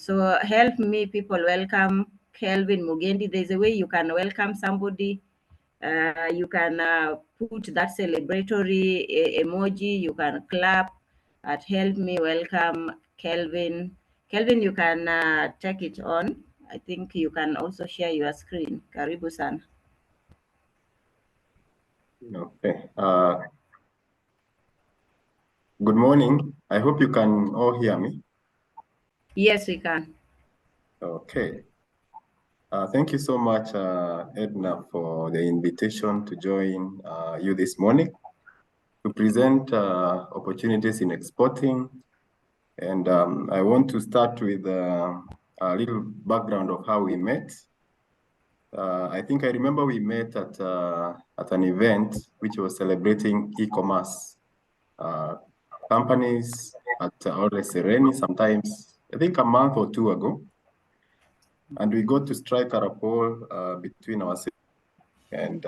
So help me, people, welcome Kelvin Mugendi. There's a way you can welcome somebody. You can put that celebratory emoji. You can clap. Help me welcome Kelvin. Kelvin, you can take it on. I think you can also share your screen. Karibu sana. Okay. Good morning. I hope you can all hear me. Yes, we can. Okay. Thank you so much, Edna, for the invitation to join you this morning to present opportunities in exporting. And I want to start with a little background of how we met. I think I remember we met at an event which was celebrating e-commerce companies at Ore Sereni sometimes, I think a month or two ago. And we got to strike a rapport between ourselves. And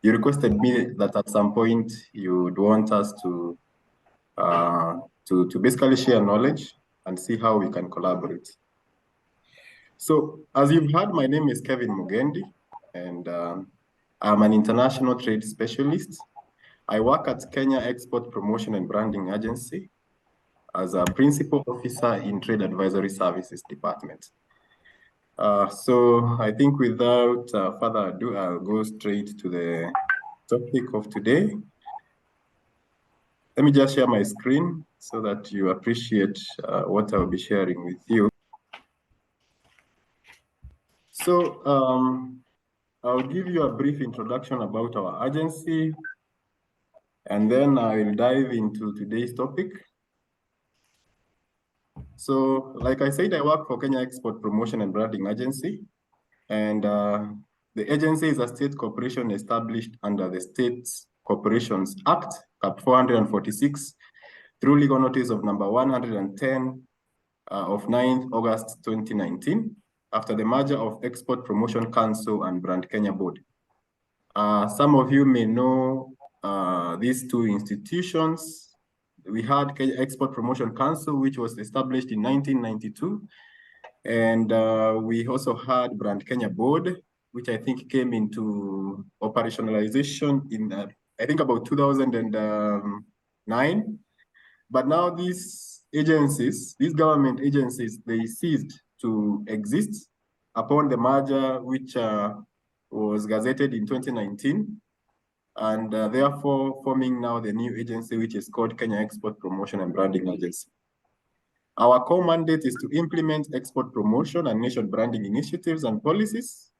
you requested me that at some point you'd want us to basically share knowledge and see how we can collaborate. So as you've heard, my name is Kelvin Mugendi, and I'm an international trade specialist. I work at Kenya Export Promotion and Branding Agency as a principal officer in Trade Advisory Services Department. So I think without further ado, I'll go straight to the topic of today. Let me just share my screen so that you appreciate what I'll be sharing with you. So I'll give you a brief introduction about our agency, and then I'll dive into today's topic. So, like I said, I work for Kenya Export Promotion and Branding Agency, and the agency is a state corporation established under the States Corporations Act, Cap 446, through legal notice of number 110 of 9th August 2019, after the merger of Export Promotion Council and Brand Kenya Board. Some of you may know these two institutions. We had Kenya Export Promotion Council, which was established in 1992. And we also had Brand Kenya Board, which I think came into operationalization in, I think about 2009. But now these agencies, these government agencies, they ceased to exist upon the merger, which was gazetted in 2019. And therefore forming now the new agency, which is called Kenya Export Promotion and Branding Agency. Our core mandate is to implement export promotion and nation branding initiatives and policies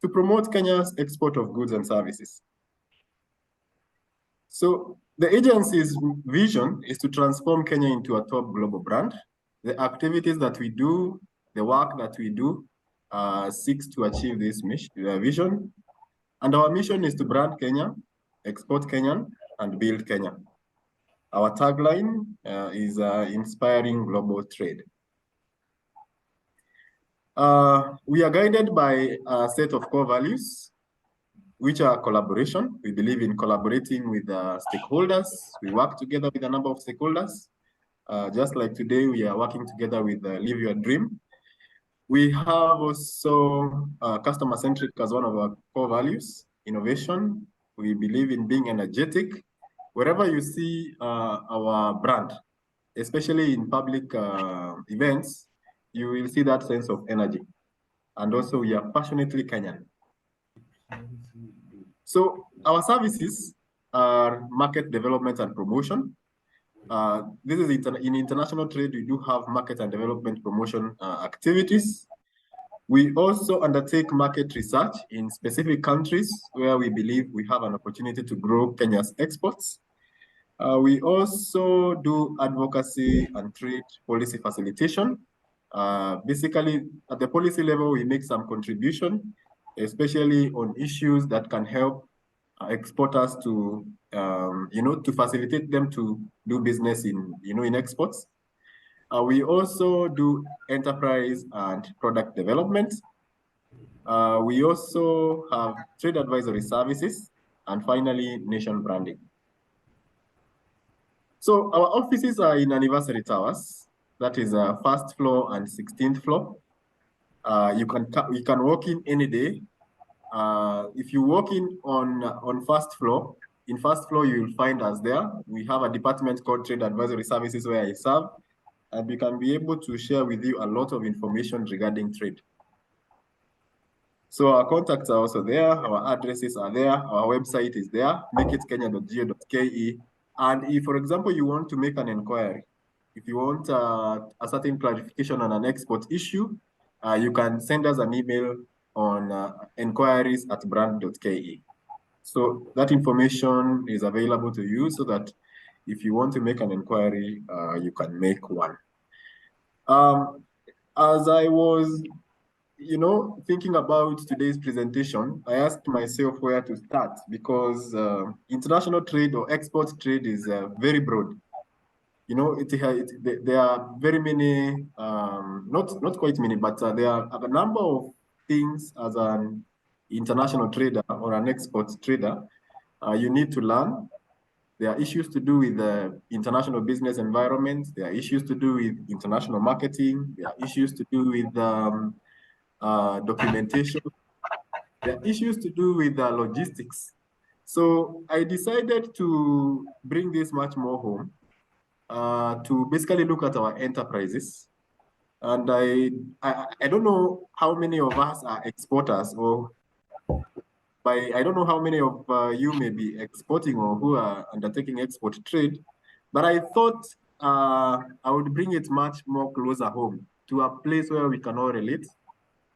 to promote Kenya's export of goods and services. So the agency's vision is to transform Kenya into a top global brand. The activities that we do, the work that we do, seeks to achieve this vision. And our mission is to brand Kenya, export Kenyan, and build Kenya. Our tagline is inspiring global trade. We are guided by a set of core values, which are collaboration. We believe in collaborating with stakeholders. We work together with a number of stakeholders. Just like today, we are working together with Live Your Dream. We have also customer-centric as one of our core values, innovation. We believe in being energetic. Wherever you see our brand, especially in public events, you will see that sense of energy. And also we are passionately Kenyan. So our services are market development and promotion. This is in international trade, we do have market and development promotion activities. We also undertake market research in specific countries where we believe we have an opportunity to grow Kenya's exports. We also do advocacy and trade policy facilitation. Basically, at the policy level, we make some contribution, especially on issues that can help exporters to, to facilitate them to do business in exports. We also do enterprise and product development. We also have trade advisory services, and finally, nation branding. So our offices are in Anniversary Towers. that is first floor and 16th floor. You can walk in any day. If you walk in on first floor, in first floor you will find us there. We have a department called Trade Advisory Services where I serve, and we can be able to share with you a lot of information regarding trade. So our contacts are also there, our addresses are there, our website is there, makeitkenya.go.ke. And if, for example, you want to make an inquiry, if you want a certain clarification on an export issue, you can send us an email on enquiries@brand.ke. So that information is available to you so that if you want to make an inquiry, you can make one. As I was thinking about today's presentation, I asked myself where to start because international trade or export trade is very broad. There are very many, not quite many, but there are a number of things as an international trader or an export trader you need to learn. There are issues to do with the international business environment. There are issues to do with international marketing. There are issues to do with documentation. There are issues to do with logistics. So I decided to bring this much more home to basically look at our enterprises. And I don't know how many of us are exporters, or I don't know how many of you may be exporting or who are undertaking export trade, but I thought I would bring it much more closer home to a place where we can all relate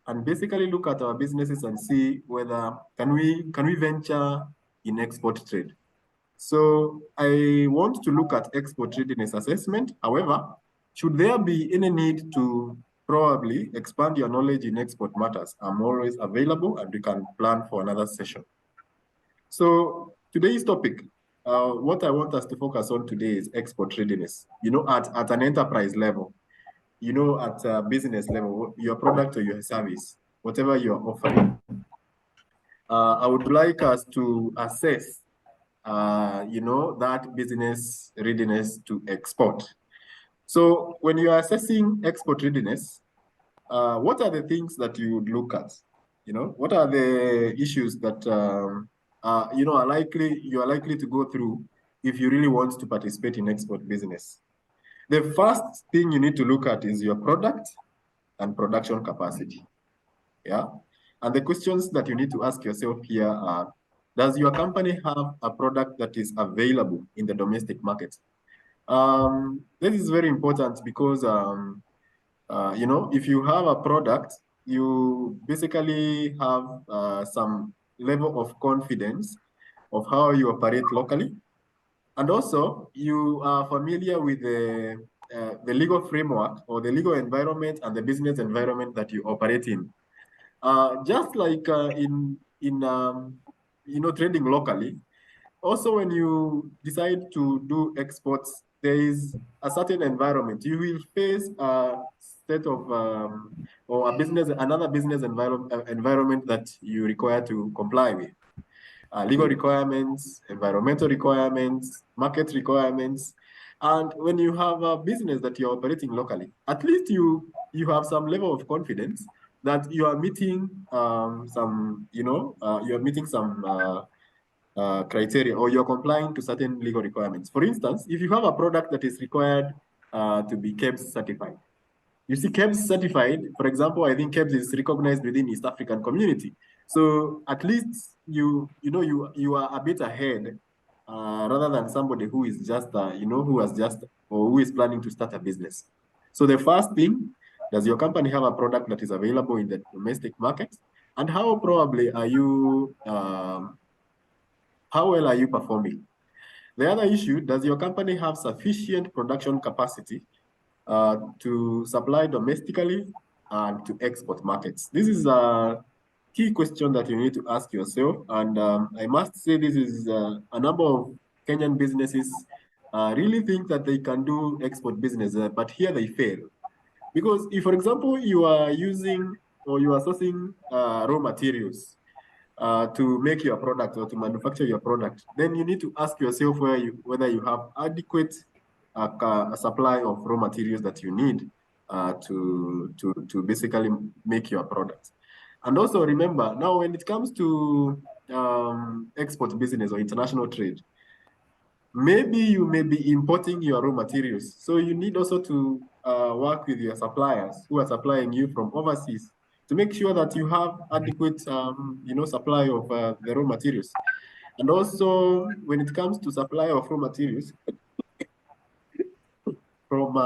and basically look at our businesses and see whether can we venture in export trade. So I want to look at export readiness assessment. However, should there be any need to probably expand your knowledge in export matters, I'm always available and we can plan for another session. So today's topic, what I want us to focus on today is export readiness, at an enterprise level, at a business level, your product or your service, whatever you're offering. I would like us to assess that business readiness to export. So when you are assessing export readiness, what are the things that you would look at? What are the issues that you are likely to go through if you really want to participate in export business? The first thing you need to look at is your product and production capacity. Yeah. And the questions that you need to ask yourself here are, does your company have a product that is available in the domestic market? This is very important because, if you have a product, you basically have some level of confidence of how you operate locally. And also, you are familiar with the legal framework or the legal environment and the business environment that you operate in. Just like in trading locally, also when you decide to do exports, there is a certain environment. You will face a set of or another business environment that you require to comply with. Legal requirements, environmental requirements, market requirements. And when you have a business that you're operating locally, at least you have some level of confidence that you are meeting some criteria, or you're complying to certain legal requirements. For instance, if you have a product that is required to be KEPS certified, you see, KEPS certified, for example, I think KEPS is recognized within East African community. So at least you are a bit ahead rather than somebody who is just who is planning to start a business. So the first thing, does your company have a product that is available in the domestic market? And how probably are you, how well are you performing? The other issue, does your company have sufficient production capacity to supply domestically and to export markets? This is a key question that you need to ask yourself. And I must say this is a number of Kenyan businesses really think that they can do export business, but here they fail. Because if, for example, you are using or you are sourcing raw materials to make your product or to manufacture your product, then you need to ask yourself whether you have adequate a supply of raw materials that you need to basically make your product. And also remember, now when it comes to export business or international trade, maybe you may be importing your raw materials. So you need also to work with your suppliers who are supplying you from overseas to make sure that you have adequate, supply of the raw materials. And also, when it comes to supply of raw materials from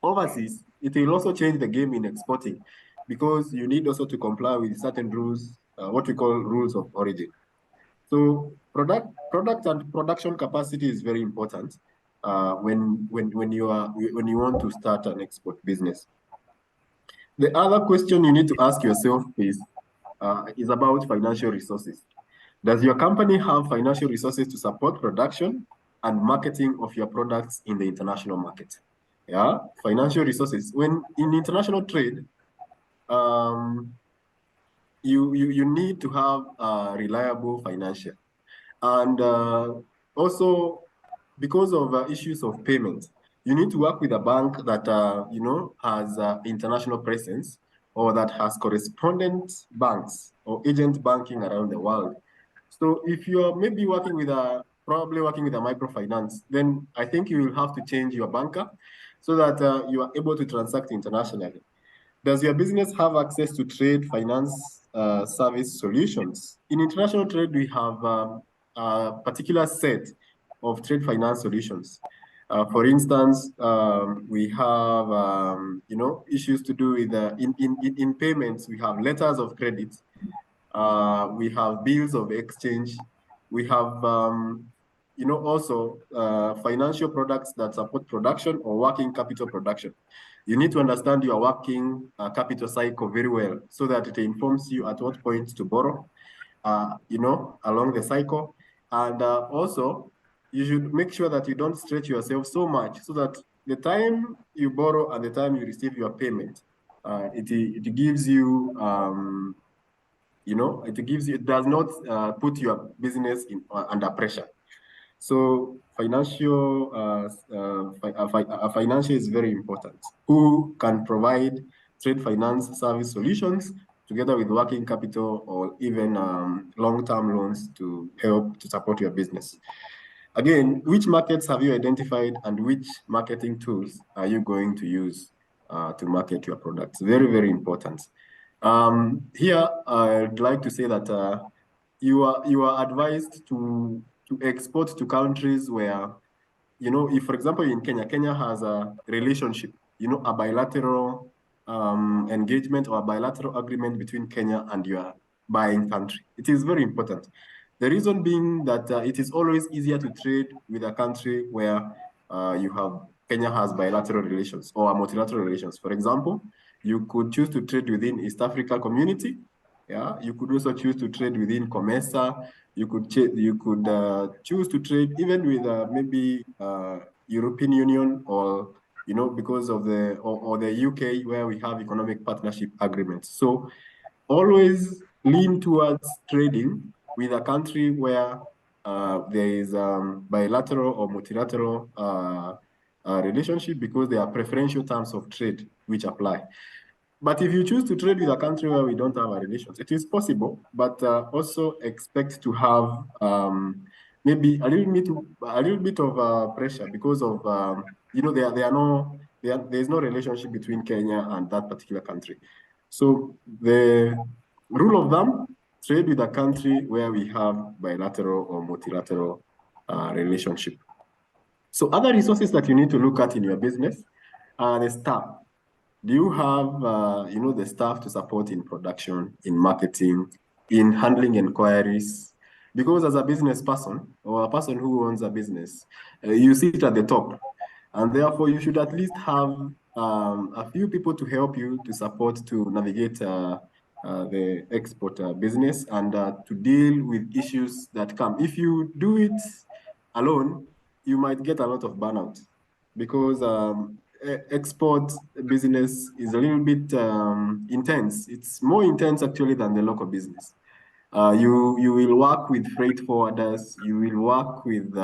overseas, it will also change the game in exporting because you need also to comply with certain rules, what we call rules of origin. So product and production capacity is very important when you want to start an export business. The other question you need to ask yourself is about financial resources. Does your company have financial resources to support production and marketing of your products in the international market? Yeah, financial resources. When in international trade, you need to have reliable financial. And also, because of issues of payment, you need to work with a bank that has international presence or that has correspondent banks or agent banking around the world. So if you're maybe probably working with a microfinance, then I think you will have to change your banker so that you are able to transact internationally. Does your business have access to trade finance service solutions? In international trade, we have a particular set of trade finance solutions. For instance, we have issues to do with in payments. We have letters of credit. We have bills of exchange. We have also financial products that support production or working capital production. You need to understand your working capital cycle very well so that it informs you at what point to borrow, along the cycle. And also, you should make sure that you don't stretch yourself so much so that the time you borrow and the time you receive your payment, it gives you, it does not put your business under pressure. So financial is very important. Who can provide trade finance service solutions together with working capital or even long-term loans to help to support your business? Again, which markets have you identified and which marketing tools are you going to use to market your products? Very, very important. Here, I'd like to say that you are advised to export to countries where, if, for example, in Kenya has a relationship, a bilateral engagement or a bilateral agreement between Kenya and your buying country. It is very important. The reason being that it is always easier to trade with a country where Kenya has bilateral relations or multilateral relations. For example, you could choose to trade within East Africa Community. Yeah, you could also choose to trade within COMESA. You could choose to trade even with maybe European Union or because of the UK where we have economic partnership agreements. So always lean towards trading with a country where there is bilateral or multilateral relationship because there are preferential terms of trade which apply. But if you choose to trade with a country where we don't have a relations, it is possible, but also expect to have maybe a little bit of pressure because of there's no relationship between Kenya and that particular country. So the rule of thumb: trade with a country where we have bilateral or multilateral relationship. So other resources that you need to look at in your business are the staff. Do you have, the staff to support in production, in marketing, in handling inquiries? Because as a business person or a person who owns a business, you sit at the top, and therefore you should at least have a few people to help you to support to navigate the export business and to deal with issues that come. If you do it alone, you might get a lot of burnout because export business is a little bit intense. It's more intense actually than the local business. You will work with freight forwarders, you will work with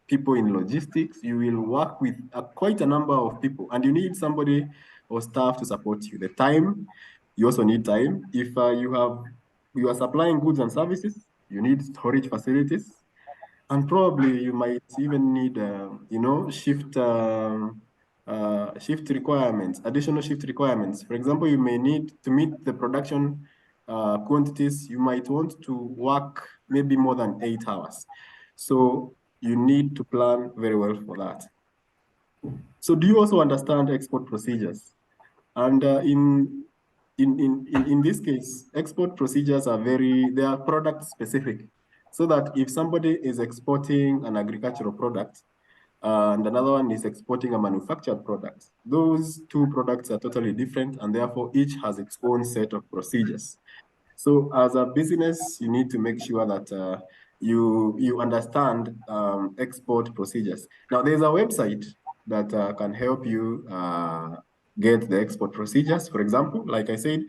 people in logistics, you will work with quite a number of people, and you need somebody or staff to support you. The time, you also need time. If you are supplying goods and services, you need storage facilities, and probably you might even need, shift requirements, additional shift requirements. For example, you may need to meet the production quantities, you might want to work maybe more than 8 hours. So you need to plan very well for that. So do you also understand export procedures? And in this case, export procedures they are product specific. So that if somebody is exporting an agricultural product, and another one is exporting a manufactured product, those two products are totally different, and therefore each has its own set of procedures. So as a business, you need to make sure that you understand export procedures. Now, there's a website that can help you get the export procedures. For example, like I said,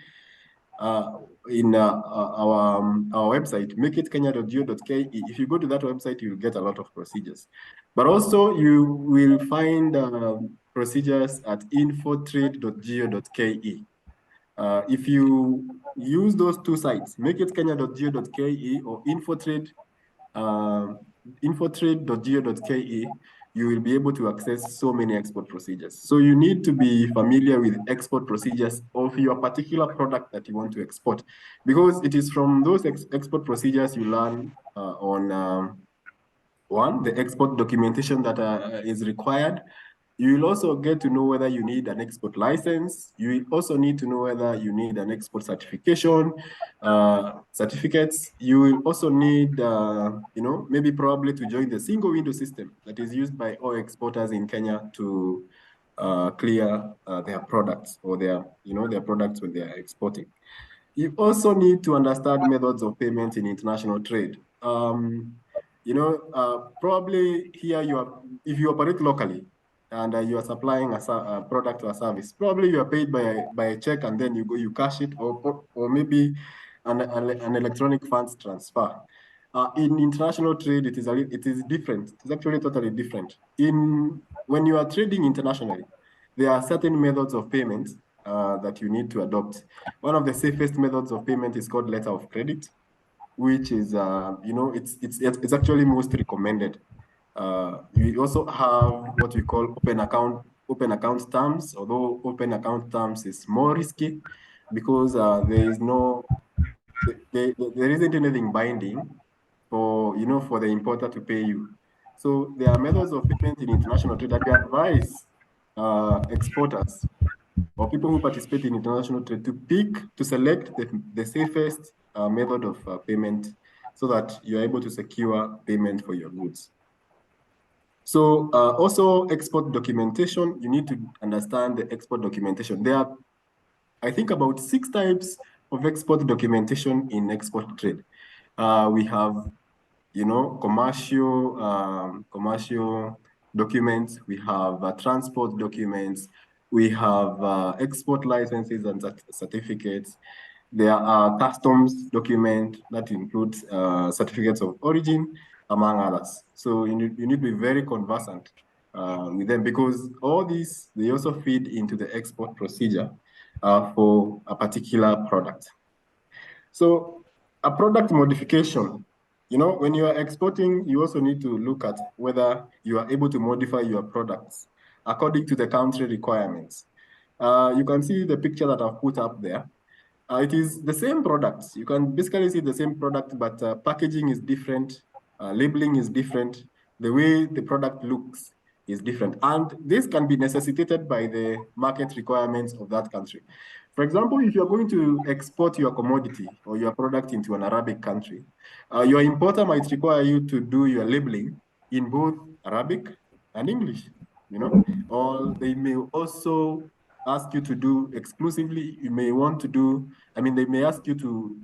in our website, makeitkenya.go.ke. If you go to that website, you'll get a lot of procedures. But also, you will find procedures at infotrade.go.ke. If you use those two sites, makeitkenya.go.ke or infotrade.go.ke, you will be able to access so many export procedures. So you need to be familiar with export procedures of your particular product that you want to export, because it is from those export procedures you learn on one, the export documentation that is required. You will also get to know whether you need an export license. You will also need to know whether you need an export certification, certificates. You will also need, maybe probably to join the single window system that is used by all exporters in Kenya to clear their products or their products when they are exporting. You also need to understand methods of payment in international trade. Probably here if you operate locally and you are supplying a product or a service, probably you are paid by a check and then you cash it, or maybe an electronic funds transfer. In international trade, it is different. It's actually totally different. When you are trading internationally, there are certain methods of payment that you need to adopt. One of the safest methods of payment is called letter of credit, which is, it's actually most recommended. We also have what we call open account terms, although open account terms is more risky because there isn't anything binding for the importer to pay you. So there are methods of payment in international trade that we advise exporters or people who participate in international trade to select the safest method of payment so that you're able to secure payment for your goods. So also export documentation, you need to understand the export documentation. There are, I think, about 6 types of export documentation in export trade. We have, commercial documents, we have transport documents, we have export licenses and certificates. There are customs documents that include certificates of origin, among others. So you need to be very conversant with them, because all these, they also feed into the export procedure for a particular product. So a product modification, when you are exporting, you also need to look at whether you are able to modify your products according to the country requirements. You can see the picture that I've put up there. It is the same products. You can basically see the same product, but packaging is different, labeling is different, the way the product looks is different. And this can be necessitated by the market requirements of that country. For example, if you're going to export your commodity or your product into an Arabic country, your importer might require you to do your labeling in both Arabic and English, or they may also ask you to do exclusively. You may want to do, they may ask you to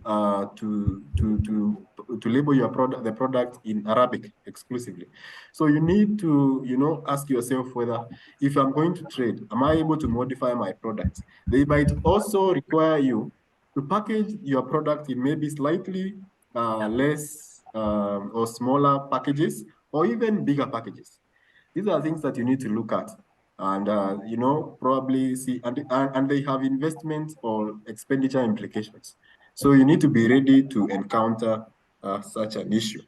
label the product in Arabic exclusively. So you need to, ask yourself whether, if I'm going to trade, am I able to modify my product? They might also require you to package your product in maybe slightly less or smaller packages, or even bigger packages. These are things that you need to look at, and you know, probably see, and they have investment or expenditure implications. So you need to be ready to encounter such an issue.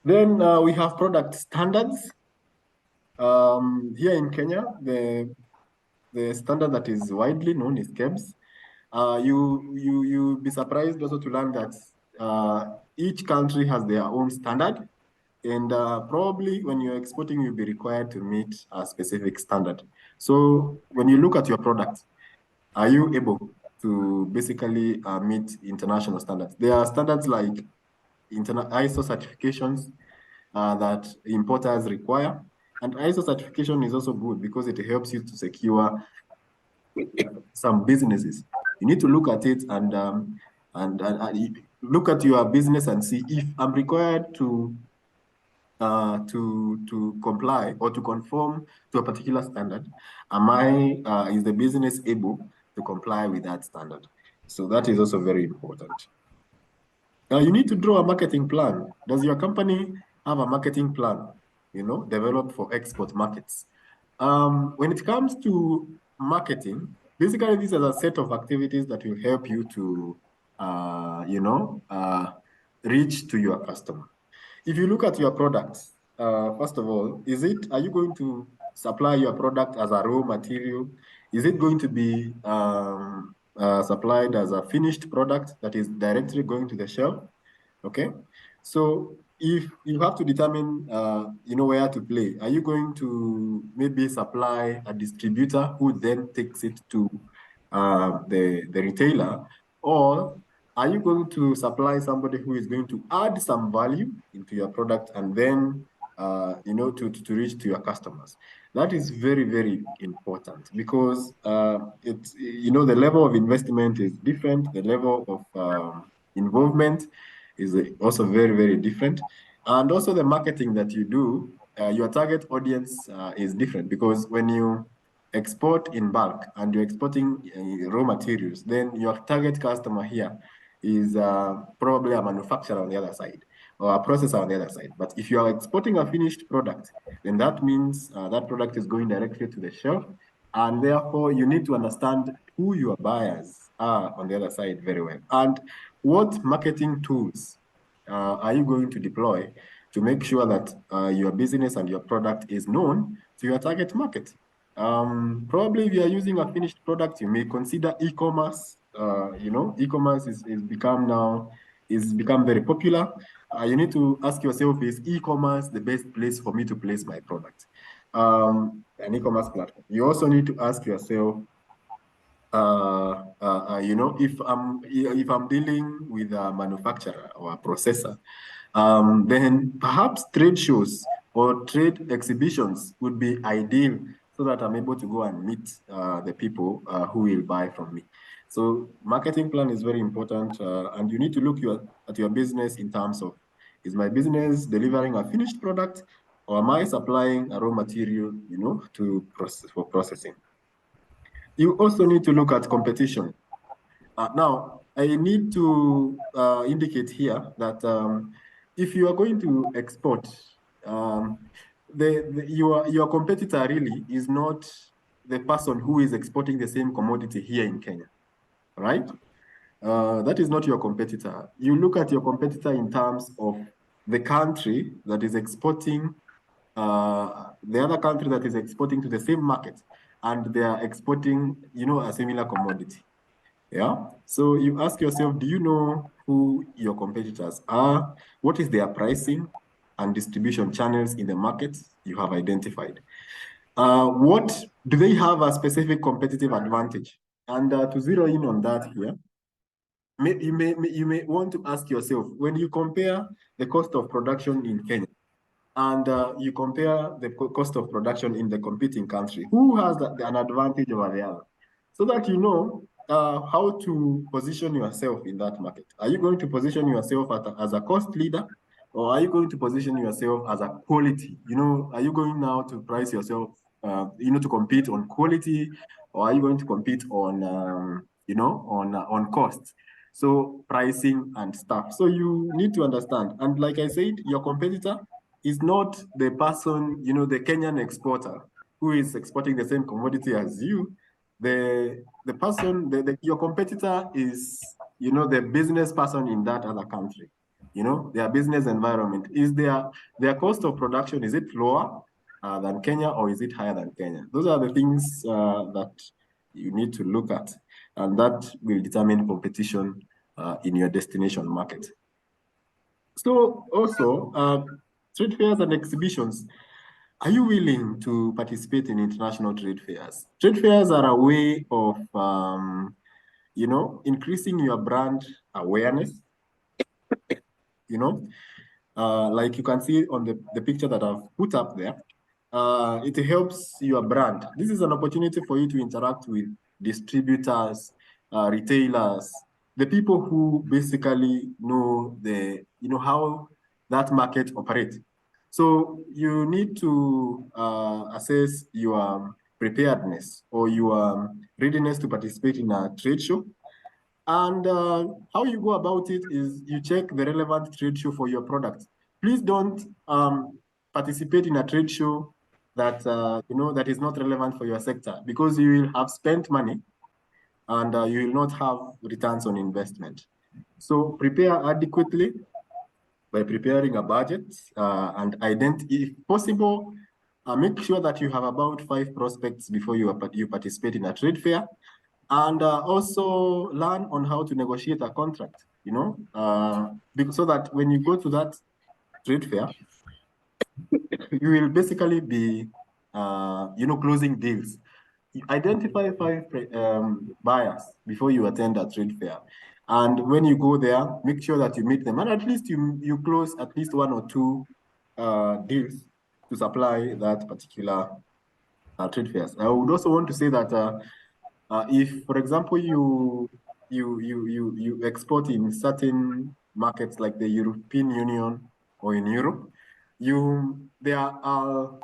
Then we have product standards. Here in Kenya, the standard that is widely known is KEBS. You'll be surprised also to learn that each country has their own standard, and probably when you're exporting, you'll be required to meet a specific standard. So when you look at your product, are you able to basically meet international standards? There are standards like ISO certifications that importers require. And ISO certification is also good because it helps you to secure some businesses. You need to look at it and look at your business and see if I'm required to comply or to conform to a particular standard. Is the business able to comply with that standard? So that is also very important. You need to draw a marketing plan. Does your company have a marketing plan, you know, developed for export markets? When it comes to marketing, basically these are a set of activities that will help you to, reach to your customer. If you look at your products, first of all, are you going to supply your product as a raw material? Is it going to be supplied as a finished product that is directly going to the shelf? Okay. So if you have to determine, where to play, are you going to maybe supply a distributor who then takes it to the retailer, or are you going to supply somebody who is going to add some value into your product and then, to reach to your customers? That is very, very important because the level of investment is different. The level of involvement is also very, very different. And also the marketing that you do, your target audience is different because when you export in bulk and you're exporting raw materials, then your target customer here is probably a manufacturer on the other side or a processor on the other side. But if you are exporting a finished product, then that means that product is going directly to the shelf. And therefore, you need to understand who your buyers are on the other side very well. And what marketing tools are you going to deploy to make sure that your business and your product is known to your target market? Probably if you are using a finished product, you may consider e-commerce. E-commerce is become very popular. You need to ask yourself, is e-commerce the best place for me to place my product? An e-commerce platform. You also need to ask yourself, if I'm dealing with a manufacturer or a processor, then perhaps trade shows or trade exhibitions would be ideal so that I'm able to go and meet the people who will buy from me. So marketing plan is very important, and you need to look at your business in terms of, is my business delivering a finished product, or am I supplying a raw material, for processing? You also need to look at competition. Now, I need to indicate here that if you are going to export, your competitor really is not the person who is exporting the same commodity here in Kenya, right? That is not your competitor. You look at your competitor in terms of the country that is exporting, the other country that is exporting to the same market, and they are exporting, a similar commodity. Yeah. So you ask yourself, do you know who your competitors are? What is their pricing and distribution channels in the market you have identified? What do they have a specific competitive advantage? And to zero in on that here, you may want to ask yourself, when you compare the cost of production in Kenya and you compare the cost of production in the competing country, who has an advantage over the other? So that you know how to position yourself in that market. Are you going to position yourself as a cost leader, or are you going to position yourself as a quality? Are you going now to price yourself, to compete on quality, or are you going to compete on, on cost? So pricing and stuff. So you need to understand. And like I said, your competitor is not the person, the Kenyan exporter who is exporting the same commodity as you. The person, your competitor is, the business person in that other country. Their business environment. Is their cost of production, is it lower than Kenya, or is it higher than Kenya? Those are the things that you need to look at, and that will determine competition in your destination market. So also, trade fairs and exhibitions. Are you willing to participate in international trade fairs? Trade fairs are a way of, increasing your brand awareness, like you can see on the picture that I've put up there. It helps your brand. This is an opportunity for you to interact with distributors, retailers, the people who basically know how that market operates. So you need to assess your preparedness or your readiness to participate in a trade show. And how you go about it is you check the relevant trade show for your product. Please don't participate in a trade show that that is not relevant for your sector, because you will have spent money and you will not have returns on investment. So prepare adequately by preparing a budget and if possible, make sure that you have about 5 prospects before you participate in a trade fair. And also learn on how to negotiate a contract, so that when you go to that trade fair, you will basically be, closing deals. Identify 5 buyers before you attend a trade fair. And when you go there, make sure that you meet them, and at least you close at least 1 or 2 deals to supply that particular trade fairs. I would also want to say that if, for example, you export in certain markets like the European Union or in Europe, there are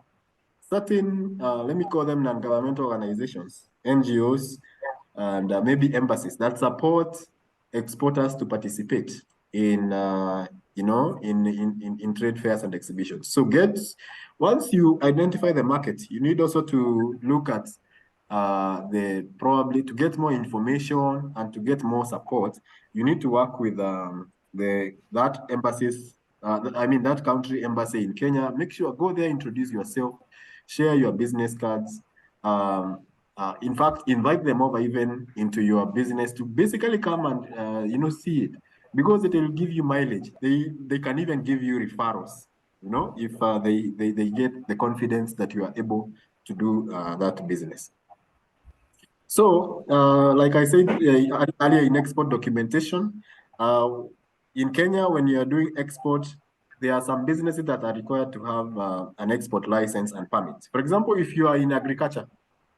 certain, let me call them non-governmental organizations, NGOs, and maybe embassies that support exporters to participate in, in trade fairs and exhibitions. So once you identify the market, you need also to look at probably to get more information and to get more support, you need to work with that embassies, that country embassy in Kenya. Make sure, go there, introduce yourself, share your business cards. In fact, invite them over even into your business to basically come and see it, because it will give you mileage. They can even give you referrals, if they get the confidence that you are able to do that business. So, like I said earlier, in export documentation, in Kenya, when you are doing export, there are some businesses that are required to have an export license and permit. For example, if you are in agriculture,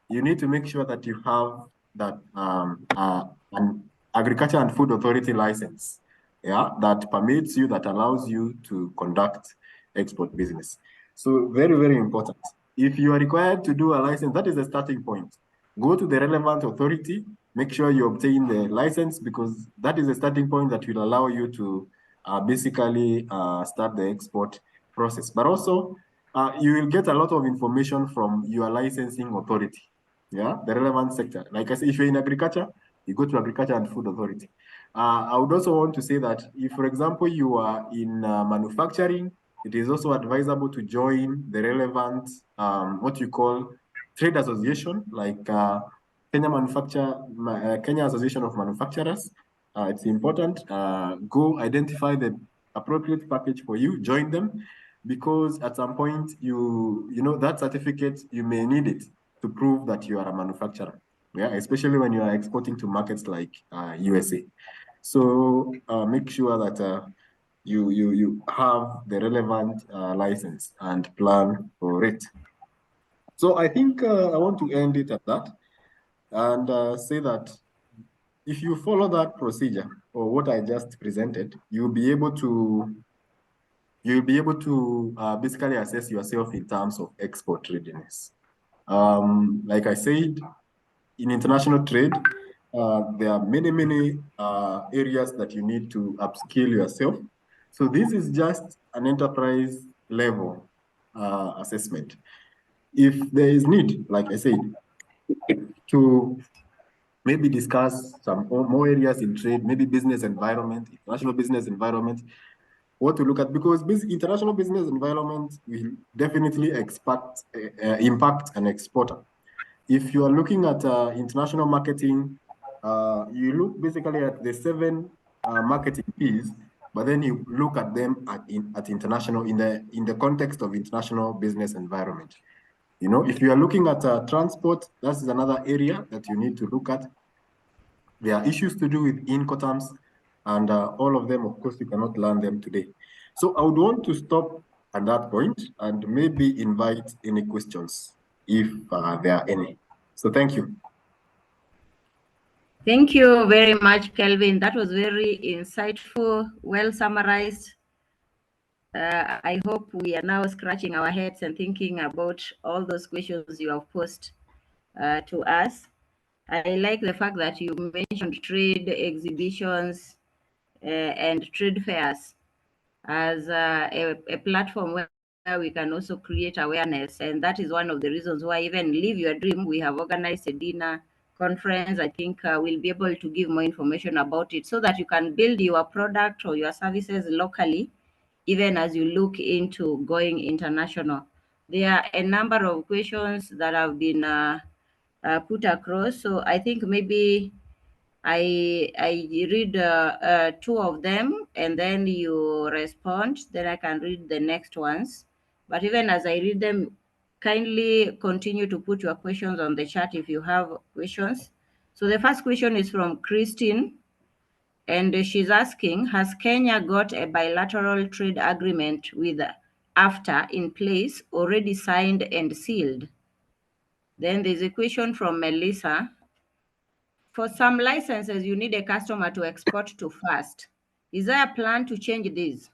you need to make sure that you have that an agriculture and food authority license, that permits you, that allows you to conduct export business. So very, very important. If you are required to do a license, that is the starting point. Go to the relevant authority, make sure you obtain the license, because that is the starting point that will allow you to basically start the export process. But also, you will get a lot of information from your licensing authority, the relevant sector. Like I said, if you're in agriculture, you go to Agriculture and Food Authority. I would also want to say that if, for example, you are in manufacturing, it is also advisable to join the relevant, what you call trade association, like Kenya Association of Manufacturers. It's important. Go identify the appropriate package for you, join them, because at some point that certificate, you may need it to prove that you are a manufacturer. Especially when you are exporting to markets like USA. So make sure that you have the relevant license and plan for it. So I think I want to end it at that, and say that if you follow that procedure or what I just presented, you'll be able to basically assess yourself in terms of export readiness. Like I said, in international trade, There are many areas that you need to upskill yourself. So this is just an enterprise level assessment. If there is need, like I said, to maybe discuss some more areas in trade, maybe business environment, international business environment, what to look at, because international business environment will definitely impact an exporter. If you are looking at international marketing, you look basically at the 7 marketing P's, but then you look at them at international in the context of international business environment. You know, if you are looking at transport, that's another area that you need to look at. There are issues to do with Incoterms, and all of them, of course, you cannot learn them today. So I would want to stop at that point and maybe invite any questions if there are any. So thank you. Thank you very much, Kelvin. That was very insightful, well summarized. I hope we are now scratching our heads and thinking about all those questions you have posed to us. I like the fact that you mentioned trade exhibitions and trade fairs as a platform where we can also create awareness. And that is one of the reasons why even Live Your Dream, we have organized a dinner conference. I think we'll be able to give more information about it so that you can build your product or your services locally, even as you look into going international. There are a number of questions that have been put across. So I think maybe I read 2 of them and then you respond. Then I can read the next ones. But even as I read them, kindly continue to put your questions on the chat if you have questions. So the first question is from Christine, and she's asking, has Kenya got a bilateral trade agreement with AFTA in place, already signed and sealed? Then there's a question from Melissa. For some licenses, you need a customer to export to first. Is there a plan to change this?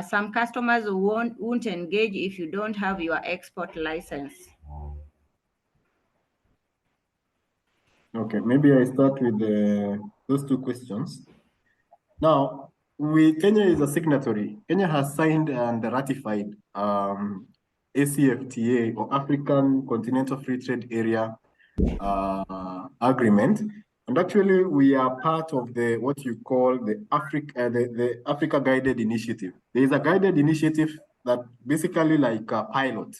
Some customers won't engage if you don't have your export license. Okay, maybe I start with those 2 questions. Now, Kenya is a signatory. Kenya has signed and ratified ACFTA, or African Continental Free Trade Area agreement. And actually, we are part of what you call the Africa Guided Initiative. There is a guided initiative that basically like a pilot,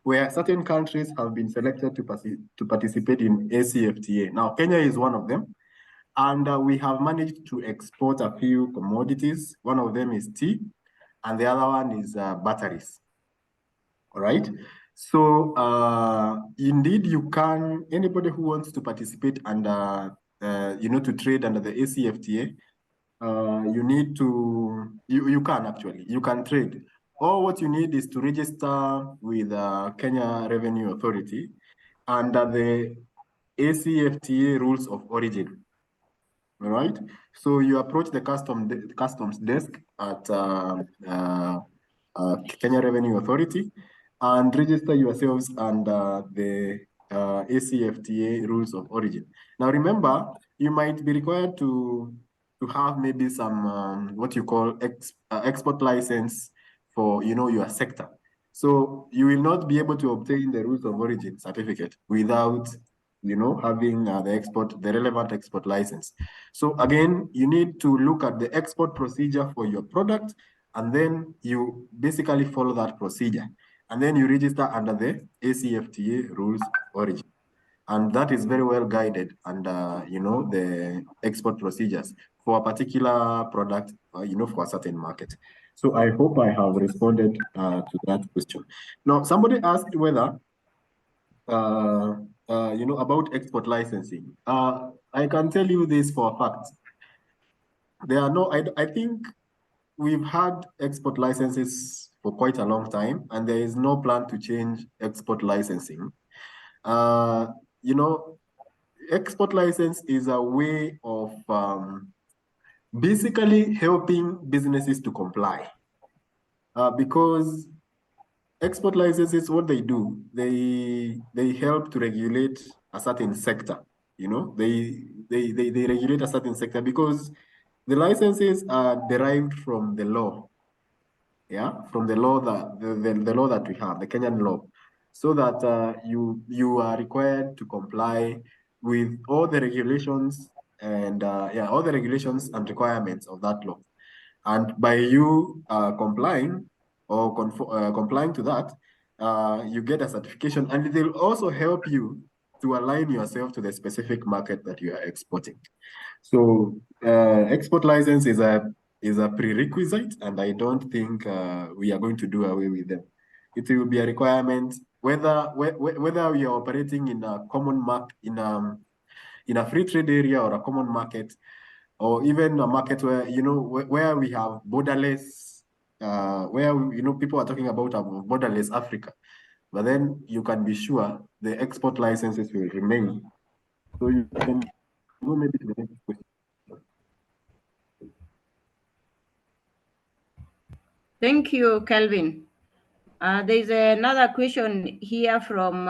where certain countries have been selected to participate in ACFTA. Now, Kenya is one of them. And we have managed to export a few commodities. One of them is tea, and the other one is batteries. All right. So indeed, anybody who wants to participate and to trade under the ACFTA, you can trade. All what you need is to register with Kenya Revenue Authority under the ACFTA rules of origin. All right. So you approach the customs desk at Kenya Revenue Authority and register yourselves under the ACFTA rules of origin. Now, remember, you might be required to have maybe some what you call export license for your sector. So you will not be able to obtain the rules of origin certificate without having the relevant export license. So again, you need to look at the export procedure for your product, and then you basically follow that procedure. And then you register under the ACFTA rules of origin. And that is very well guided under, the export procedures for a particular product, for a certain market. So I hope I have responded to that question. Now, somebody asked whether about export licensing. I can tell you this for a fact. I think we've had export licenses for quite a long time, and there is no plan to change export licensing. Export license is a way of basically helping businesses to comply. Because export licenses, what they do, they help to regulate a certain sector. they regulate a certain sector because the licenses are derived from the law, yeah, from the law that the law that we have, the Kenyan law, so that you are required to comply with all the regulations and yeah, all the regulations and requirements of that law. And by you complying or complying to that, you get a certification, and it will also help you to align yourself to the specific market that you are exporting. So export license is a prerequisite, and I don't think we are going to do away with them. It will be a requirement whether we are operating in a common market in a free trade area or a common market, or even a market where where we have borderless, where people are talking about a borderless Africa. But then you can be sure the export licenses will remain. So you can go maybe to the next question. Thank you, Kelvin. There's another question here from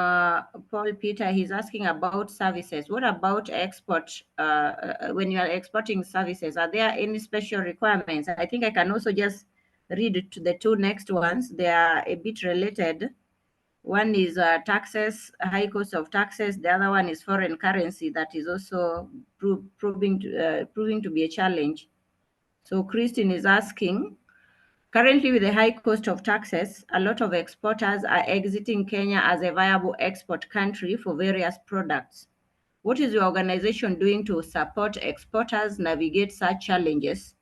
Paul Peter. He's asking about services. What about export? When you are exporting services, are there any special requirements? I think I can also just read to the two next ones. They are a bit related. One is taxes, high cost of taxes. The other one is foreign currency that is also proving to be a challenge. So Christine is asking, currently, with the high cost of taxes, a lot of exporters are exiting Kenya as a viable export country for various products. What is your organization doing to support exporters navigate such challenges?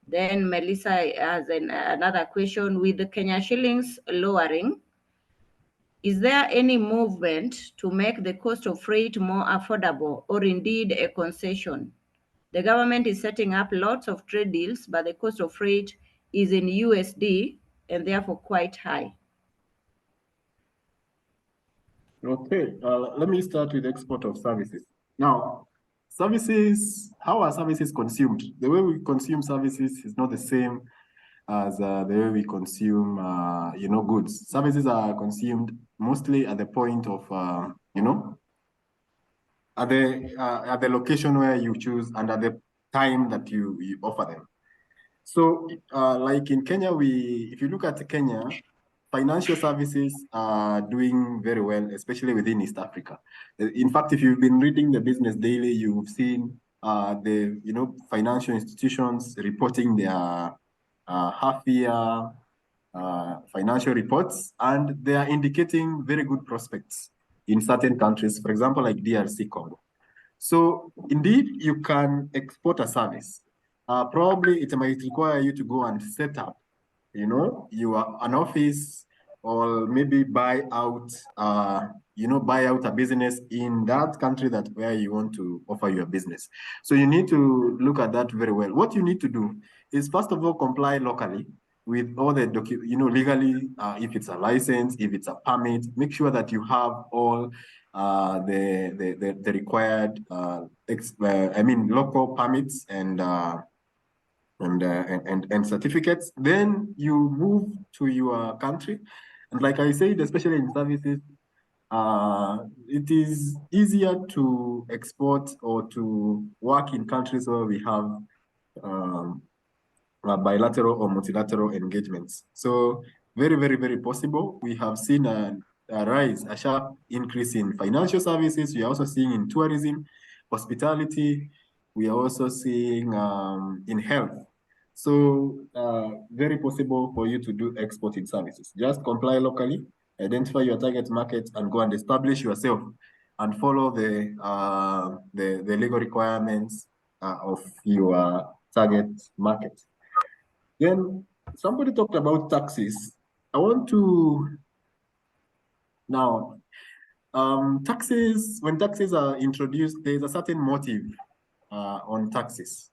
Then Melissa has another question. With the Kenya shillings lowering, is there any movement to make the cost of freight more affordable or indeed a concession? The government is setting up lots of trade deals, but the cost of freight is in USD and therefore quite high. Okay, let me start with export of services. Now, services, how are services consumed? The way we consume services is not the same as the way we consume, goods. Services are consumed mostly at the point of, at the location where you choose and at the time that you offer them. So, like in Kenya, if you look at Kenya, financial services are doing very well, especially within East Africa. In fact, if you've been reading the Business Daily, you've seen the financial institutions reporting their half-year financial reports, and they are indicating very good prospects in certain countries, for example, like DRC Congo. So indeed, you can export a service. Probably it might require you to go and set up, an office, or maybe buy out a business in that country where you want to offer your business. So you need to look at that very well. What you need to do is, first of all, comply locally with all the legally, if it's a license, if it's a permit, make sure that you have all the required local permits and certificates. Then you move to your country, and like I said, especially in services, it is easier to export or to work in countries where we have bilateral or multilateral engagements. So very, very, very possible. We have seen a sharp increase in financial services. We are also seeing in tourism, hospitality. We are also seeing in health. So very possible for you to do exporting services. Just comply locally, identify your target market, and go and establish yourself and follow the legal requirements of your target market. Then somebody talked about taxes. I want to now, taxes, when taxes are introduced, there's a certain motive on taxes.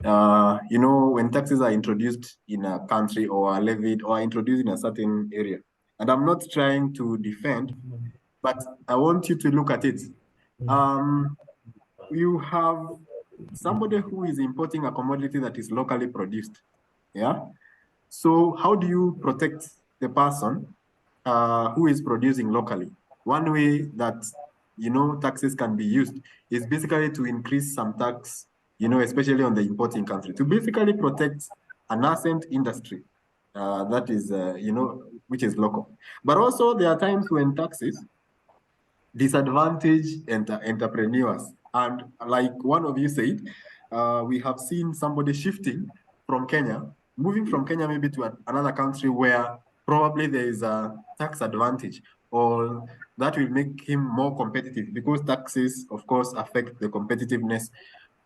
When taxes are introduced in a country or are levied or are introduced in a certain area. And I'm not trying to defend, but I want you to look at it. You have somebody who is importing a commodity that is locally produced. Yeah. So how do you protect the person who is producing locally? One way that taxes can be used is basically to increase some tax, especially on the importing country, to basically protect a nascent industry that is, which is local. But also there are times when taxes disadvantage entrepreneurs. And like one of you said, we have seen somebody shifting from Kenya, moving from Kenya maybe to another country where probably there is a tax advantage, or that will make him more competitive, because taxes, of course, affect the competitiveness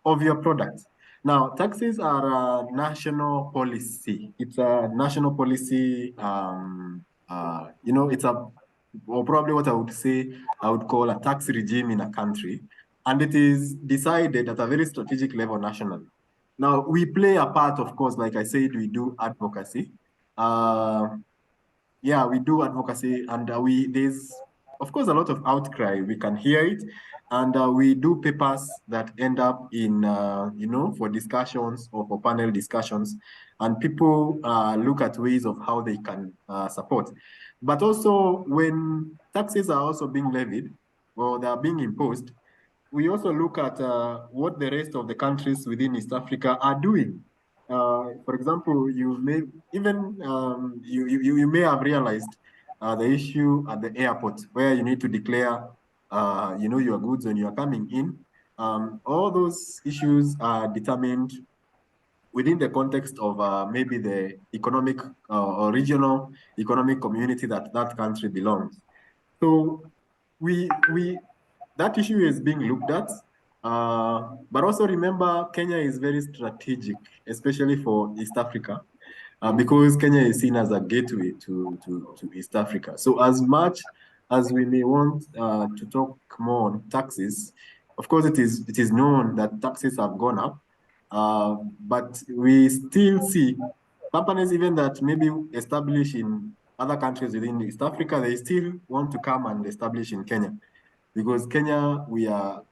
of your product. Now, taxes are a national policy. It's a national policy. It's or probably what I would say, I would call a tax regime in a country, and it is decided at a very strategic level nationally. Now, we play a part, of course, like I said, we do advocacy. Yeah, we do advocacy, and there's, of course, a lot of outcry. We can hear it, and we do papers that end up in, for discussions or for panel discussions, and people look at ways of how they can support. But also, when taxes are also being levied or they are being imposed, we also look at what the rest of the countries within East Africa are doing. For example, you may even you may have realized the issue at the airport where you need to declare your goods when you are coming in. All those issues are determined within the context of maybe the economic or regional economic community that that country belongs. So that issue is being looked at. But also remember, Kenya is very strategic, especially for East Africa, because Kenya is seen as a gateway to East Africa. So as much as we may want to talk more on taxes, of course, it is known that taxes have gone up, but we still see companies even that maybe establish in other countries within East Africa, they still want to come and establish in Kenya, because Kenya, we are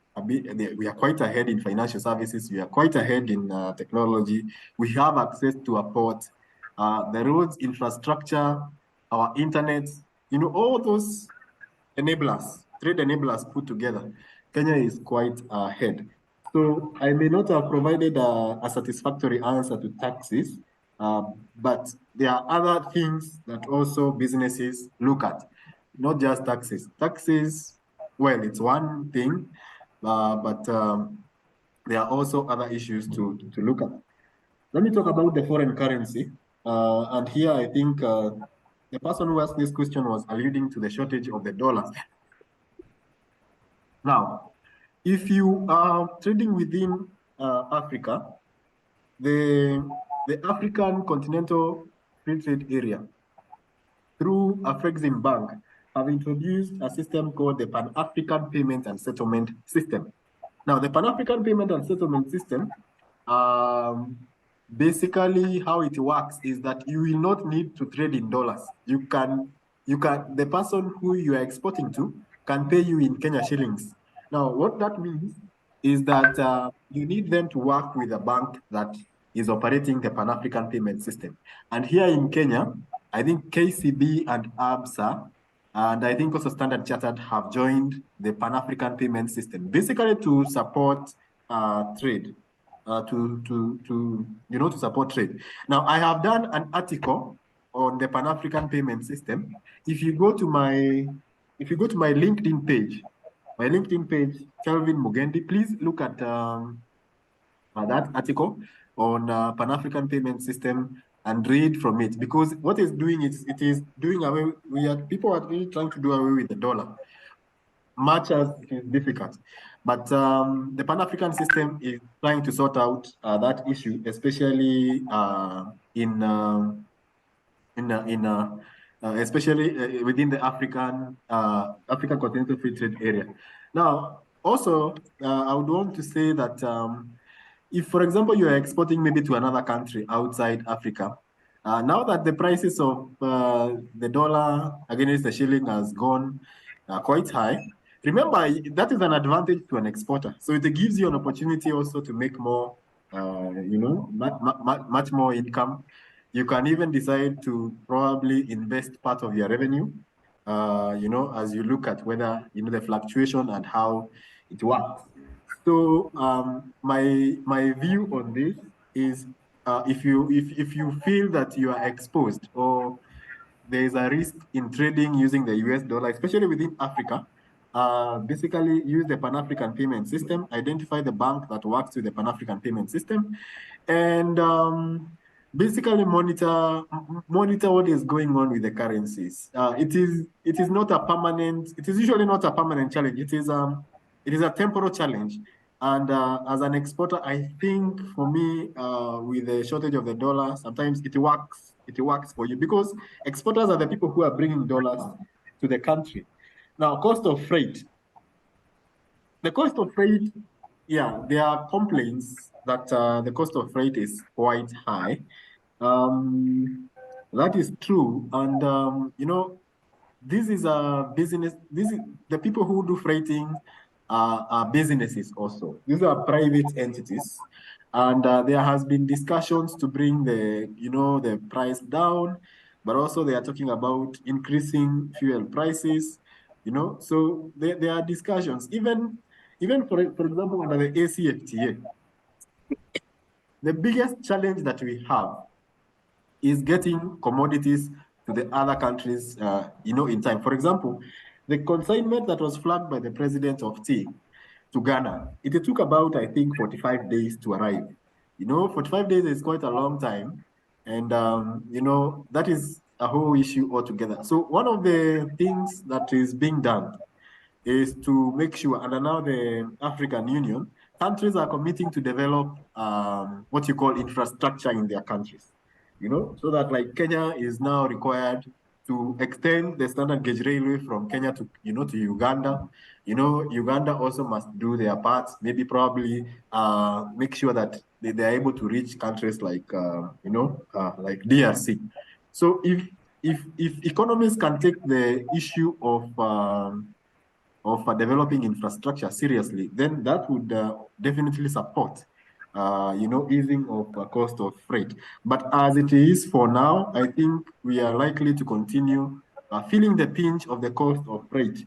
quite ahead in financial services. We are quite ahead in technology. We have access to a port, the roads, infrastructure, our internet, all those enablers, trade enablers put together. Kenya is quite ahead. So I may not have provided a satisfactory answer to taxes, but there are other things that also businesses look at, not just taxes. Taxes, well, it's one thing, but there are also other issues to look at. Let me talk about the foreign currency. And here I think the person who asked this question was alluding to the shortage of the dollar. Now, if you are trading within Africa, the African Continental Free Trade Area, through Afrexim Bank, have introduced a system called the Pan-African Payment and Settlement System. Now, the Pan-African Payment and Settlement System, basically how it works is that you will not need to trade in dollars. The person who you are exporting to can pay you in Kenya shillings. Now, what that means is that you need them to work with a bank that is operating the Pan-African Payment System. And here in Kenya, I think KCB and ABSA, and I think also Standard Chartered have joined the Pan-African Payment System, basically to support trade, to support trade. Now, I have done an article on the Pan-African Payment System. If you go to my LinkedIn page, Kelvin Mugendi, please look at that article on Pan-African Payment System and read from it, because what it's doing is it is doing away. People are really trying to do away with the dollar, much as it is difficult. But the Pan-African system is trying to sort out that issue, especially especially within the African Continental Free Trade Area. Now, also, I would want to say that if, for example, you are exporting maybe to another country outside Africa, now that the prices of the dollar against the shilling has gone quite high, remember, that is an advantage to an exporter. So it gives you an opportunity also to make more, much more income. You can even decide to probably invest part of your revenue you know, as you look at whether, you know, the fluctuation and how it works. So my view on this is, if you feel that you are exposed or there is a risk in trading using the US dollar, especially within Africa, basically use the Pan-African payment system, identify the bank that works with the Pan-African payment system, and basically monitor what is going on with the currencies. It is not a permanent. It is usually not a permanent challenge. It is a temporal challenge. And as an exporter, I think for me, with the shortage of the dollar, sometimes it works. It works for you because exporters are the people who are bringing dollars to the country. Now, cost of freight. The cost of freight, yeah, there are complaints that the cost of freight is quite high. That is true. And, you know, this is a business. This is the people who do freighting are businesses also. These are private entities. And there has been discussions to bring the, you know, the price down, but also they are talking about increasing fuel prices, you know. So there are discussions. Even for example, under the ACFTA, the biggest challenge that we have is getting commodities to the other countries, you know, in time. For example, the consignment that was flagged by the president of tea to Ghana, it took about, I think, 45 days to arrive. You know, 45 days is quite a long time. And, you know, that is a whole issue altogether. So one of the things that is being done is to make sure, and now the African Union, countries are committing to develop what you call infrastructure in their countries, you know, so that like Kenya is now required to extend the standard gauge railway from Kenya to, you know, to Uganda. You know, Uganda also must do their part, maybe probably make sure that they're able to reach countries like, you know, like DRC. So if economies can take the issue of developing infrastructure seriously, then that would definitely support, you know, easing of cost of freight. But as it is for now, I think we are likely to continue feeling the pinch of the cost of freight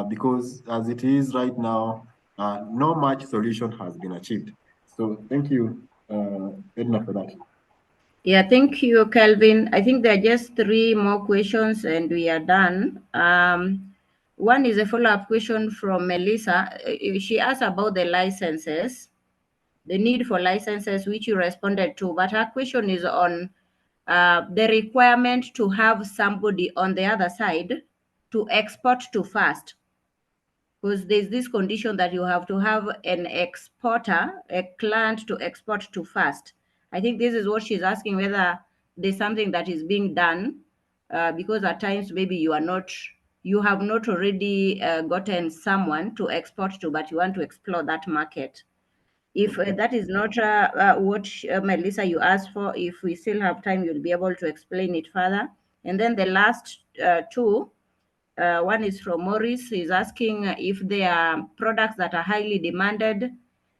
because as it is right now, no much solution has been achieved. So thank you, Edna, for that. Yeah, thank you, Kelvin. I think there are just three more questions and we are done. One is a follow-up question from Melissa. She asked about the licenses, the need for licenses, which you responded to, but her question is on the requirement to have somebody on the other side to export to first, because there's this condition that you have to have an exporter, a client to export to first. I think this is what she's asking, whether there's something that is being done, because at times maybe you have not already gotten someone to export to, but you want to explore that market. If that is not what Melissa you asked for, if we still have time, you'll be able to explain it further. And then the last two, one is from Maurice. He's asking if there are products that are highly demanded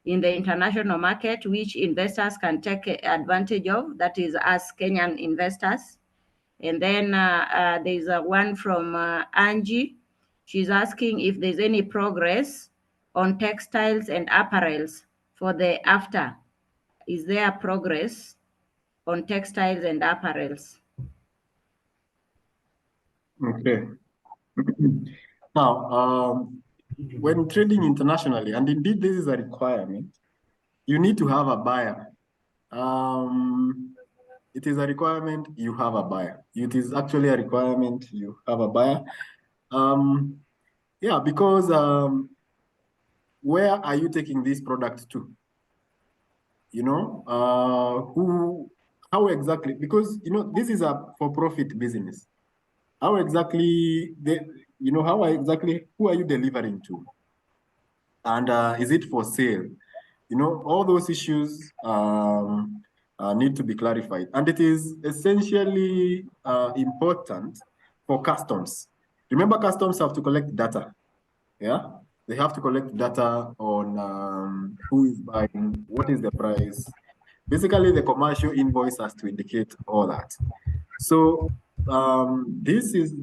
in the international market, which investors can take advantage of, that is as Kenyan investors. And then there's one from Angie. She's asking if there's any progress on textiles and apparels for the after. Is there progress on textiles and apparels? Okay. Now, when trading internationally, and indeed this is a requirement, you need to have a buyer. It is a requirement you have a buyer. It is actually a requirement you have a buyer. Yeah, because where are you taking this product to? You know, how exactly? Because, you know, this is a for-profit business. How exactly, how exactly, who are you delivering to? And is it for sale? You know, all those issues need to be clarified. And it is essentially important for customs. Remember, customs have to collect data. Yeah, they have to collect data on who is buying, what is the price. Basically, the commercial invoice has to indicate all that. So this is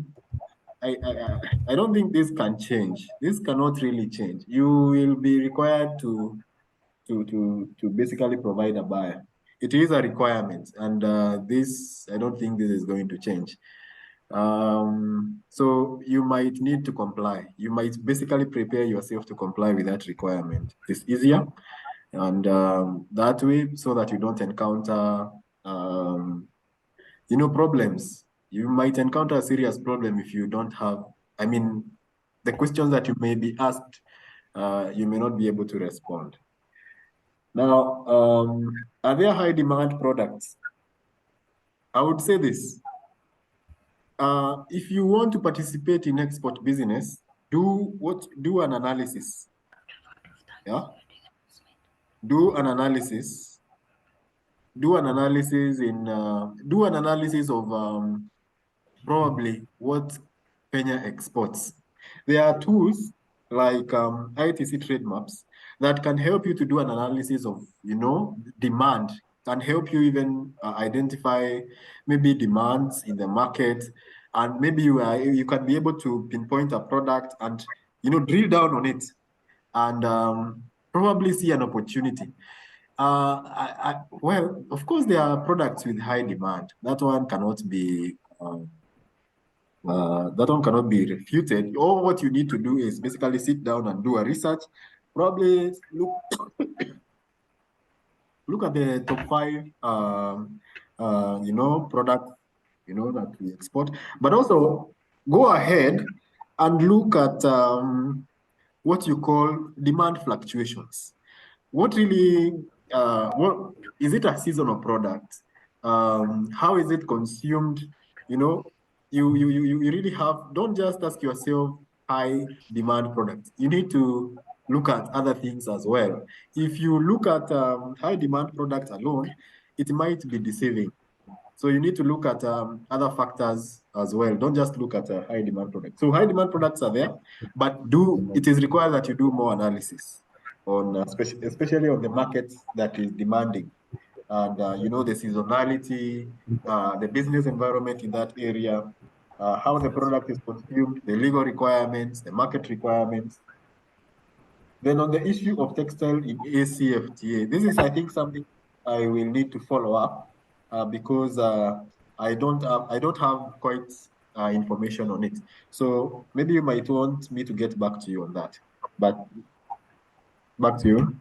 I don't think this can change. This cannot really change. You will be required to basically provide a buyer. It is a requirement, and this, I don't think this is going to change. So you might need to comply. You might basically prepare yourself to comply with that requirement. It's easier, and that way, so that you don't encounter, problems. You might encounter a serious problem if you don't have, I mean, the questions that you may be asked, you may not be able to respond. Now, are there high demand products? I would say this. If you want to participate in export business, do an analysis. Yeah. Do an analysis. Do an analysis of probably what Kenya exports. There are tools like ITC trade maps that can help you to do an analysis of, demand, can help you even identify maybe demands in the market, and maybe you can be able to pinpoint a product and, drill down on it, and probably see an opportunity. Well, of course, there are products with high demand. That one cannot be refuted. All what you need to do is basically sit down and do a research. Probably look at the top 5, products, that we export. But also go ahead and look at what you call demand fluctuations. What really, what is it, a seasonal product? How is it consumed? You really don't just ask yourself high demand products. You need to look at other things as well. If you look at high demand products alone, it might be deceiving. So you need to look at other factors as well. Don't just look at high demand products. So high demand products are there, but it is required that you do more analysis on, especially on the markets that is demanding, and the seasonality, the business environment in that area, how the product is consumed, the legal requirements, the market requirements. Then on the issue of textile in ACFTA, this is, I think, something I will need to follow up because I don't have quite information on it. So maybe you might want me to get back to you on that. But back to you.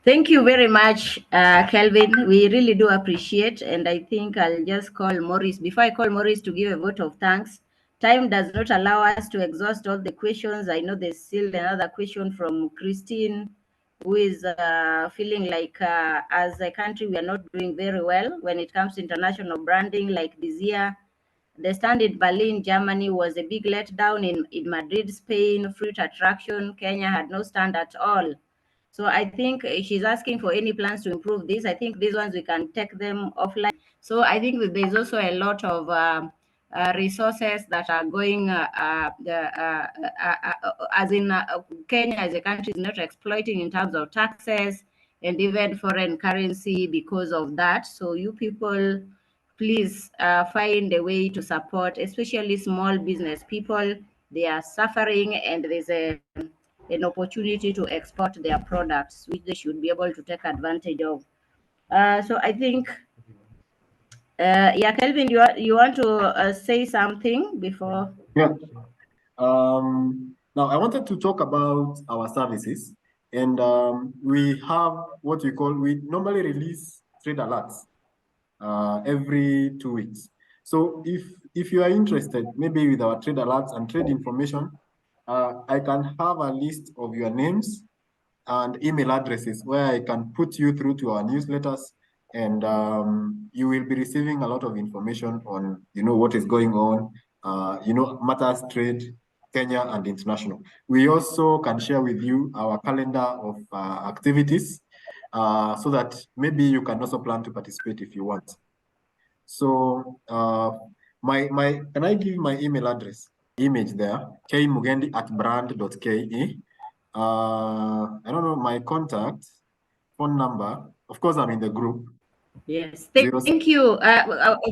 Thank you very much, Kelvin. We really do appreciate, and I think I'll just call Maurice. Before I call Maurice to give a vote of thanks, time does not allow us to exhaust all the questions. I know there's still another question from Christine, who is feeling like as a country, we are not doing very well when it comes to international branding. Like this year, the stand in Berlin, Germany was a big letdown. In Madrid, Spain, fruit attraction, Kenya had no stand at all. So I think she's asking for any plans to improve this. I think these ones we can take them offline. So I think that there's also a lot of resources that are going, as in Kenya as a country is not exploiting in terms of taxes and even foreign currency because of that. So you people, please find a way to support, especially small business people. They are suffering, and there's an opportunity to export their products, which they should be able to take advantage of. So I think, yeah, Kelvin, you want to say something before? Yeah. Now, I wanted to talk about our services, and we have what we normally release trade alerts every 2 weeks. So if you are interested, maybe with our trade alerts and trade information, I can have a list of your names and email addresses where I can put you through to our newsletters, and you will be receiving a lot of information on, what is going on, matters trade, Kenya and international. We also can share with you our calendar of activities so that maybe you can also plan to participate if you want. So can I give my email address? Image there, kmugendi@brand.ke. I don't know my contact, phone number. Of course, I'm in the group. Yes, thank you.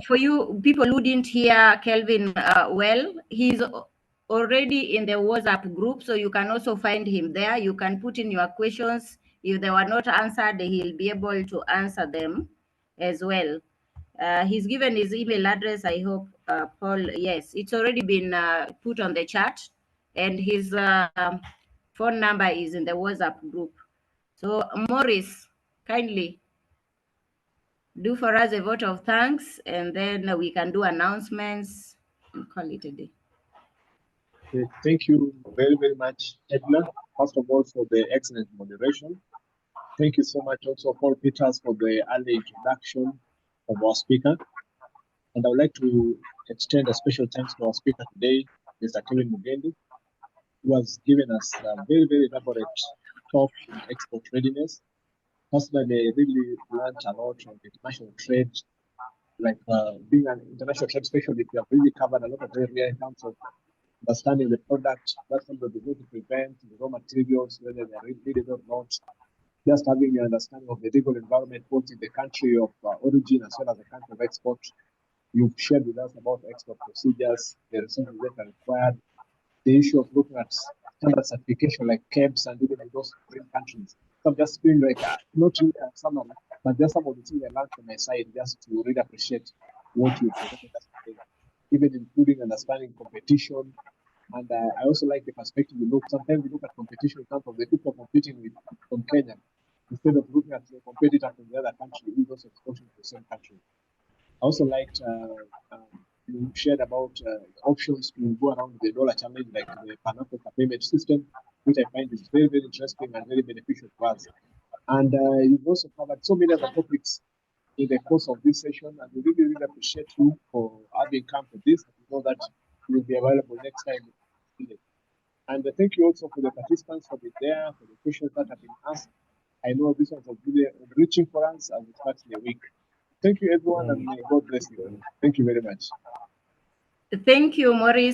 For you people who didn't hear Kelvin well, he's already in the WhatsApp group, so you can also find him there. You can put in your questions. If they were not answered, he'll be able to answer them as well. He's given his email address, I hope, Paul. Yes, it's already been put on the chat, and his phone number is in the WhatsApp group. So, Morris, kindly do for us a vote of thanks, and then we can do announcements and call it a day. Thank you very, very much, Edna, first of all, for the excellent moderation. Thank you so much also, Paul Peters, for the early introduction of our speaker. And I would like to extend a special thanks to our speaker today, Mr. Kelvin Mugendi, who has given us a very, very elaborate talk in export readiness. Personally, I really learned a lot from international trade, like being an international trade specialist. We have really covered a lot of area in terms of understanding the product, that's what we're going to prevent, the raw materials, whether they're needed or not. Just having an understanding of the legal environment, both in the country of origin as well as the country of export. You've shared with us about export procedures, the resources that are required, the issue of looking at standard certification like KEPS and even in those foreign countries. So I'm just feeling like, not really some of them, but just some of the things I learned from my side, just to really appreciate what you presented us today, even including understanding competition. And I also like the perspective we look. Sometimes we look at competition in terms of the people competing with from Kenya, instead of looking at the competitor from the other country who's also exporting to the same country. I also liked you shared about options to go around the dollar challenge, like the Pan-African payment system, which I find is very, very interesting and very beneficial to us. And you've also covered so many other topics in the course of this session, and we really, really appreciate you for having come to this. We know that you'll be available next time. And thank you also for the participants for being there, for the questions that have been asked. I know this one was really enriching for us as we start the week. Thank you, everyone, and may God bless you. Thank you very much. Thank you, Maurice.